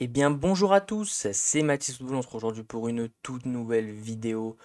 Eh bien bonjour à tous, c'est Mathis Boulon, on se retrouve aujourd'hui pour une toute nouvelle vidéo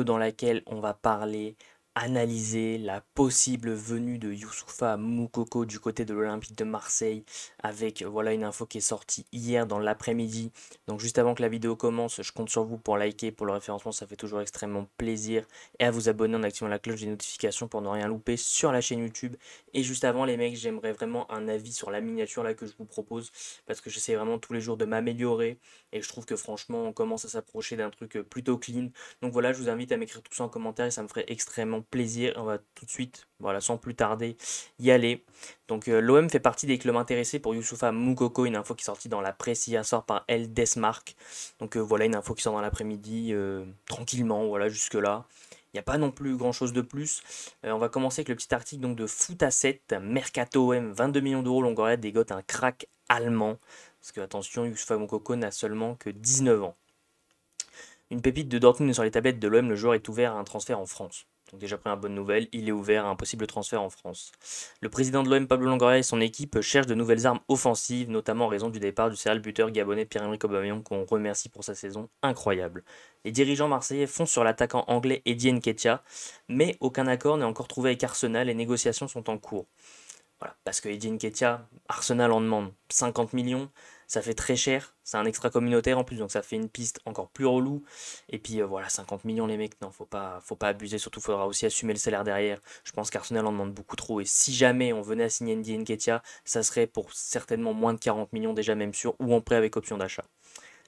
dans laquelle on va parler, analyser la possible venue de Youssoupha Moukoko du côté de l'Olympique de Marseille avec voilà une info qui est sortie hier dans l'après-midi. Donc juste avant que la vidéo commence, je compte sur vous pour liker, pour le référencement, ça fait toujours extrêmement plaisir et à vous abonner en activant la cloche des notifications pour ne rien louper sur la chaîne YouTube. Et juste avant les mecs, j'aimerais vraiment un avis sur la miniature là que je vous propose parce que j'essaie vraiment tous les jours de m'améliorer et je trouve que franchement on commence à s'approcher d'un truc plutôt clean. Donc voilà, je vous invite à m'écrire tout ça en commentaire et ça me ferait extrêmement plaisir. On va tout de suite, voilà, sans plus tarder, y aller. Donc l'OM fait partie des clubs intéressés pour Youssoupha Moukoko, une info qui est sortie dans la presse hier soir par El Desmarque. Donc voilà, une info qui sort dans l'après-midi, tranquillement, voilà, jusque-là. Il n'y a pas non plus grand chose de plus. On va commencer avec le petit article donc, de Foot à 7, Mercato OM, 22 millions d'euros, Longoria dégote un crack allemand. Parce que attention, Youssoupha Moukoko n'a seulement que 19 ans. Une pépite de Dortmund est sur les tablettes de l'OM, le joueur est ouvert à un transfert en France. Donc déjà première bonne nouvelle, il est ouvert à un possible transfert en France. Le président de l'OM, Pablo Longoria, et son équipe cherchent de nouvelles armes offensives, notamment en raison du départ du serial buteur gabonais Pierre-Emerick Aubameyang qu'on remercie pour sa saison incroyable. Les dirigeants marseillais foncent sur l'attaquant anglais Eddie Nketiah, mais aucun accord n'est encore trouvé avec Arsenal et les négociations sont en cours. Voilà, parce que Eddie Nketiah, Arsenal en demande 50 millions, ça fait très cher, c'est un extra communautaire en plus, donc ça fait une piste encore plus relou. Et puis voilà, 50 millions les mecs, non, faut pas abuser, surtout faudra aussi assumer le salaire derrière. Je pense qu'Arsenal en demande beaucoup trop, et si jamais on venait à signer Eddie Nketiah, ça serait pour certainement moins de 40 millions déjà même sûr, ou en prêt avec option d'achat.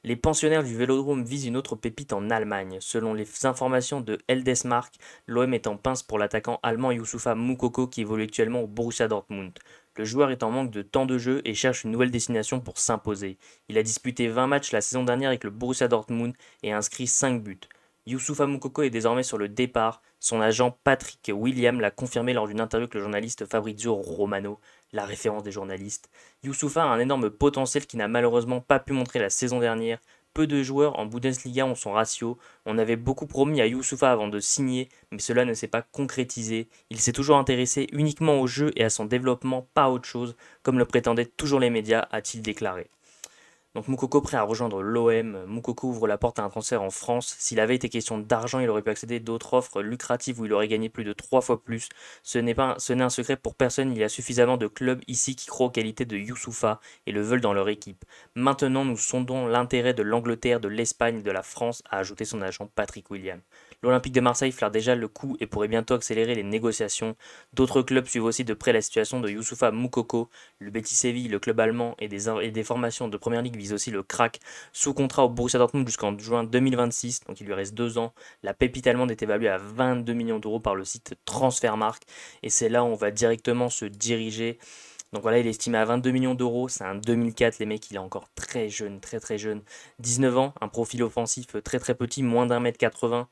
Les pensionnaires du Vélodrome visent une autre pépite en Allemagne. Selon les informations de Eldesmark, l'OM est en pince pour l'attaquant allemand Youssoupha Moukoko qui évolue actuellement au Borussia Dortmund. Le joueur est en manque de temps de jeu et cherche une nouvelle destination pour s'imposer. Il a disputé 20 matchs la saison dernière avec le Borussia Dortmund et a inscrit 5 buts. Youssoupha Moukoko est désormais sur le départ. Son agent Patrick William l'a confirmé lors d'une interview avec le journaliste Fabrizio Romano, la référence des journalistes. Youssoupha a un énorme potentiel qui n'a malheureusement pas pu montrer la saison dernière. Peu de joueurs en Bundesliga ont son ratio. On avait beaucoup promis à Youssoupha avant de signer, mais cela ne s'est pas concrétisé. Il s'est toujours intéressé uniquement au jeu et à son développement, pas à autre chose, comme le prétendaient toujours les médias, a-t-il déclaré. Donc Moukoko prêt à rejoindre l'OM, Moukoko ouvre la porte à un transfert en France. S'il avait été question d'argent, il aurait pu accéder à d'autres offres lucratives où il aurait gagné plus de 3 fois plus. Ce n'est un secret pour personne, il y a suffisamment de clubs ici qui croient aux qualités de Youssoupha et le veulent dans leur équipe. Maintenant, nous sondons l'intérêt de l'Angleterre, de l'Espagne et de la France, a ajouté son agent Patrick William. L'Olympique de Marseille flaire déjà le coup et pourrait bientôt accélérer les négociations. D'autres clubs suivent aussi de près la situation de Youssoupha Moukoko. Le Betis Séville, le club allemand et des formations de première ligue visent aussi le crack. Sous contrat au Borussia Dortmund jusqu'en juin 2026, donc il lui reste 2 ans. La pépite allemande est évaluée à 22 millions d'euros par le site Transfermarkt et c'est là où on va directement se diriger. Donc voilà, il est estimé à 22 millions d'euros. C'est un 2004, les mecs, il est encore très jeune, très très jeune. 19 ans, un profil offensif très très petit, moins d'un mètre 80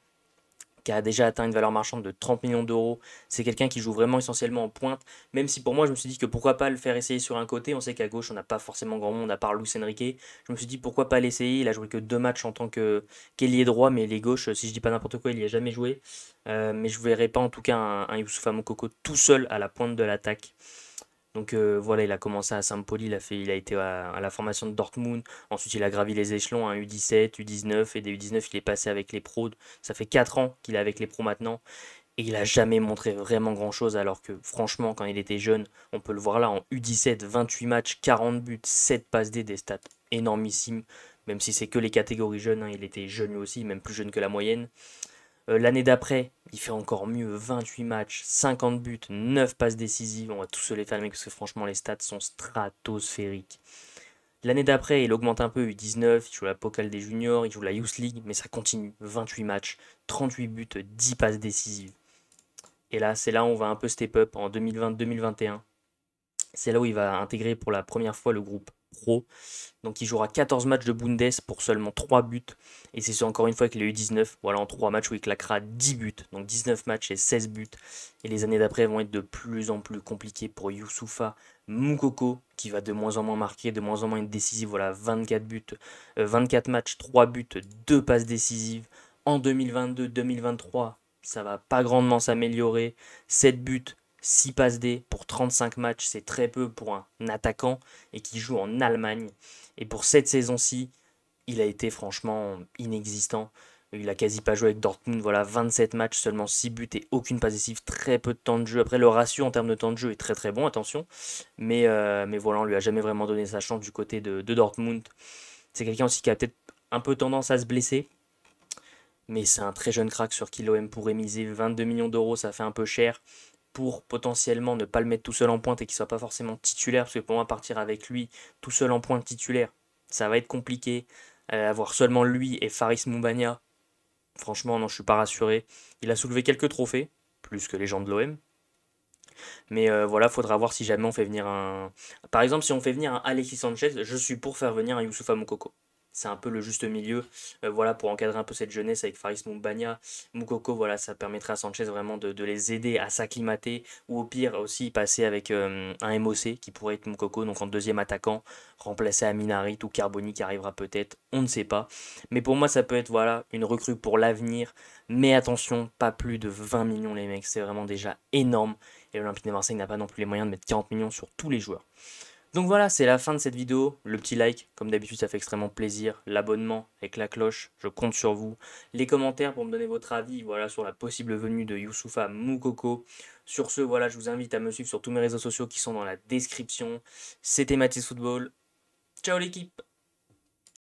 qui a déjà atteint une valeur marchande de 30 millions d'euros. C'est quelqu'un qui joue vraiment essentiellement en pointe, même si pour moi je me suis dit que pourquoi pas le faire essayer sur un côté. On sait qu'à gauche on n'a pas forcément grand monde à part Luis Enrique. Je me suis dit pourquoi pas l'essayer. Il a joué que 2 matchs en tant qu'ailier droit, mais les gauches, si je dis pas n'importe quoi, il n'y a jamais joué. Mais je ne verrai pas en tout cas un Youssoupha Moukoko tout seul à la pointe de l'attaque. Donc voilà, il a commencé à Sampoli, il a été à la formation de Dortmund. Ensuite, il a gravi les échelons, hein, U17, U19 et des U19, il est passé avec les pros. Ça fait 4 ans qu'il est avec les pros maintenant et il a jamais montré vraiment grand-chose alors que franchement, quand il était jeune, on peut le voir là en U17, 28 matchs, 40 buts, 7 passes D, des stats énormissimes. Même si c'est que les catégories jeunes, hein, il était jeune lui aussi, même plus jeune que la moyenne. L'année d'après, il fait encore mieux, 28 matchs, 50 buts, 9 passes décisives. On va tous se les faire, parce que franchement, les stats sont stratosphériques. L'année d'après, il augmente un peu, U19, il joue la Pokal des juniors, il joue la Youth League, mais ça continue. 28 matchs, 38 buts, 10 passes décisives. Et là, c'est là où on va un peu step up en 2020-2021. C'est là où il va intégrer pour la première fois le groupe pro. Donc il jouera 14 matchs de Bundes pour seulement 3 buts. Et c'est encore une fois qu'il a eu 19. Voilà, en 3 matchs où il claquera 10 buts. Donc 19 matchs et 16 buts. Et les années d'après vont être de plus en plus compliquées pour Youssoupha Moukoko, qui va de moins en moins marquer, de moins en moins être décisif. Voilà, 24 buts, 24 matchs, 3 buts, 2 passes décisives. En 2022-2023, ça va pas grandement s'améliorer. 7 buts, 6 passes D pour 35 matchs, c'est très peu pour un attaquant et qui joue en Allemagne. Et pour cette saison-ci, il a été franchement inexistant. Il a quasi pas joué avec Dortmund, voilà, 27 matchs, seulement 6 buts et aucune passe décisive, très peu de temps de jeu. Après, le ratio en termes de temps de jeu est très très bon, attention. Mais voilà, on lui a jamais vraiment donné sa chance du côté de Dortmund. C'est quelqu'un aussi qui a peut-être un peu tendance à se blesser, mais c'est un très jeune crack sur qui l'OM pourrait miser. 22 millions d'euros, ça fait un peu cher pour potentiellement ne pas le mettre tout seul en pointe et qu'il soit pas forcément titulaire, parce que pour moi, partir avec lui tout seul en pointe titulaire, ça va être compliqué. Avoir seulement lui et Faris Moumbagna, franchement, non, je suis pas rassuré. Il a soulevé quelques trophées, plus que les gens de l'OM. Mais voilà, faudra voir si jamais on fait venir un. Par exemple, si on fait venir un Alexis Sanchez, je suis pour faire venir un Youssoupha Moukoko. C'est un peu le juste milieu, voilà, pour encadrer un peu cette jeunesse avec Faris Moumbagna, Moukoko, voilà, ça permettrait à Sanchez vraiment de les aider à s'acclimater, ou au pire aussi passer avec un MOC qui pourrait être Moukoko, donc en deuxième attaquant, remplacer Aminarit ou Carboni qui arrivera peut-être, on ne sait pas. Mais pour moi, ça peut être voilà, une recrue pour l'avenir, mais attention, pas plus de 20 millions les mecs, c'est vraiment déjà énorme. Et l'Olympique de Marseille n'a pas non plus les moyens de mettre 40 millions sur tous les joueurs. Donc voilà, c'est la fin de cette vidéo. Le petit like, comme d'habitude, ça fait extrêmement plaisir. L'abonnement avec la cloche, je compte sur vous. Les commentaires pour me donner votre avis, voilà, sur la possible venue de Youssoupha Moukoko. Sur ce, voilà, je vous invite à me suivre sur tous mes réseaux sociaux qui sont dans la description. C'était Mathis Football. Ciao l'équipe!